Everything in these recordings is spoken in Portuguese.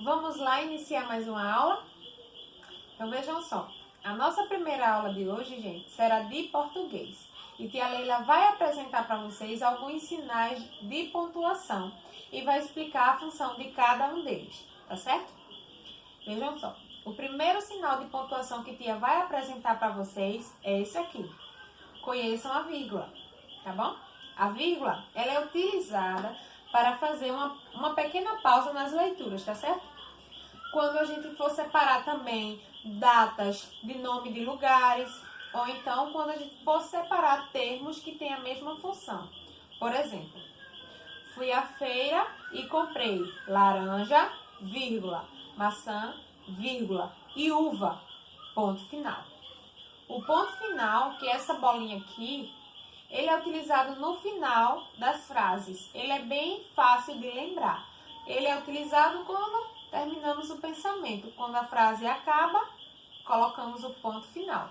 Vamos lá iniciar mais uma aula? Então vejam só, a nossa primeira aula de hoje, gente, será de português. E tia Leila vai apresentar para vocês alguns sinais de pontuação e vai explicar a função de cada um deles, tá certo? Vejam só, o primeiro sinal de pontuação que tia vai apresentar para vocês é esse aqui. Conheçam a vírgula, tá bom? A vírgula, ela é utilizada para fazer uma pequena pausa nas leituras, tá certo? Quando a gente for separar também datas de nome de lugares, ou então quando a gente for separar termos que têm a mesma função. Por exemplo, fui à feira e comprei laranja, vírgula, maçã, vírgula, e uva, ponto final. O ponto final, que é essa bolinha aqui, ele é utilizado no final das frases. Ele é bem fácil de lembrar. Ele é utilizado quando terminamos o pensamento. Quando a frase acaba, colocamos o ponto final.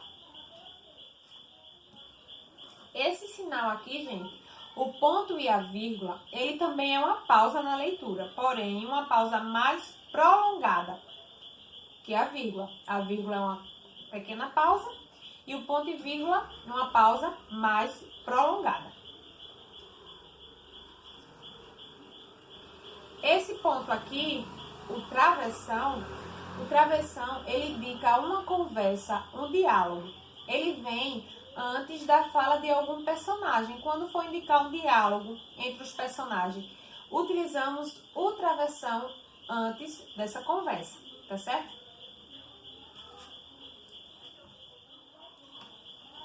Esse sinal aqui, gente, o ponto e a vírgula, ele também é uma pausa na leitura, porém uma pausa mais prolongada que a vírgula. A vírgula é uma pequena pausa e o ponto e vírgula é uma pausa mais prolongada. Esse ponto aqui, o travessão, ele indica uma conversa, um diálogo. Ele vem antes da fala de algum personagem. Quando for indicar um diálogo entre os personagens, utilizamos o travessão antes dessa conversa, tá certo?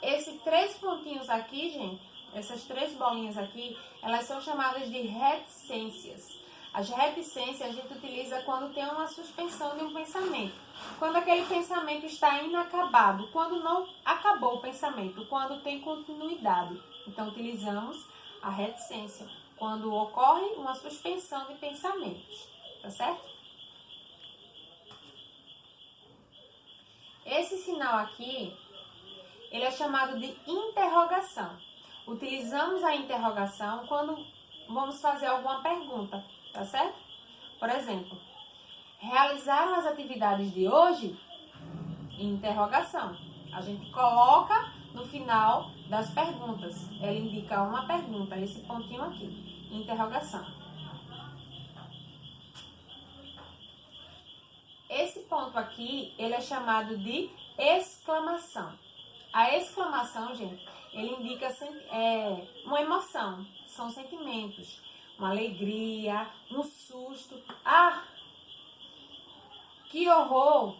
Esses três pontinhos aqui, gente, essas três bolinhas aqui, elas são chamadas de reticências. As reticências a gente utiliza quando tem uma suspensão de um pensamento. Quando aquele pensamento está inacabado, quando não acabou o pensamento, quando tem continuidade. Então, utilizamos a reticência, quando ocorre uma suspensão de pensamentos, tá certo? Esse sinal aqui, ele é chamado de interrogação. Utilizamos a interrogação quando vamos fazer alguma pergunta, tá certo? Por exemplo, realizaram as atividades de hoje? Interrogação. A gente coloca no final das perguntas. Ela indica uma pergunta, esse pontinho aqui. Interrogação. Esse ponto aqui, ele é chamado de exclamação. A exclamação, gente, ele indica uma emoção, são sentimentos, uma alegria, um susto, que horror,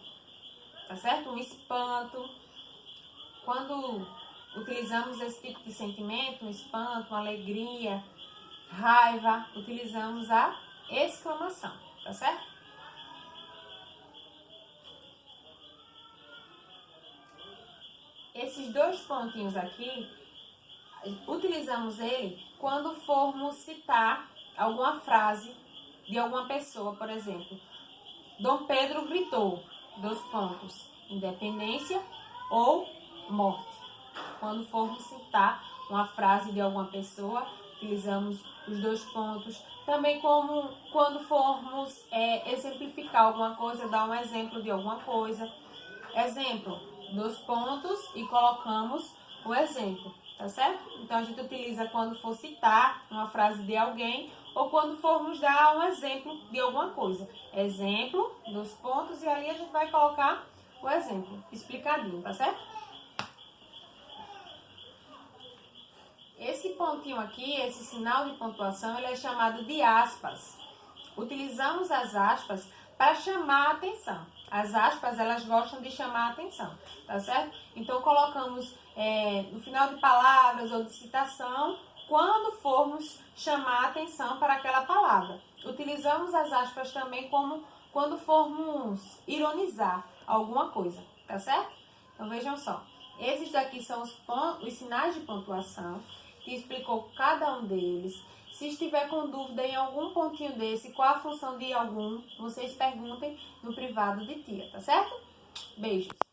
tá certo? Um espanto. Quando utilizamos esse tipo de sentimento, um espanto, uma alegria, raiva, utilizamos a exclamação, tá certo? Esses dois pontinhos aqui, utilizamos ele quando formos citar alguma frase de alguma pessoa, por exemplo. Dom Pedro gritou, dois pontos, independência ou morte. Quando formos citar uma frase de alguma pessoa, utilizamos os dois pontos. Também como quando formos exemplificar alguma coisa, dar um exemplo de alguma coisa. Exemplo, dois pontos e colocamos o exemplo, tá certo? Então, a gente utiliza quando for citar uma frase de alguém ou quando formos dar um exemplo de alguma coisa. Exemplo, dois pontos, e ali a gente vai colocar o exemplo explicadinho, tá certo? Esse pontinho aqui, esse sinal de pontuação, ele é chamado de aspas. Utilizamos as aspas para chamar a atenção. As aspas, elas gostam de chamar a atenção, tá certo? Então, colocamos no final de palavras ou de citação, quando formos chamar a atenção para aquela palavra. Utilizamos as aspas também como quando formos ironizar alguma coisa, tá certo? Então, vejam só. Esses daqui são os sinais de pontuação, que explicou cada um deles. Se estiver com dúvida em algum pontinho desse, qual a função de algum, vocês perguntem no privado de tia, tá certo? Beijos!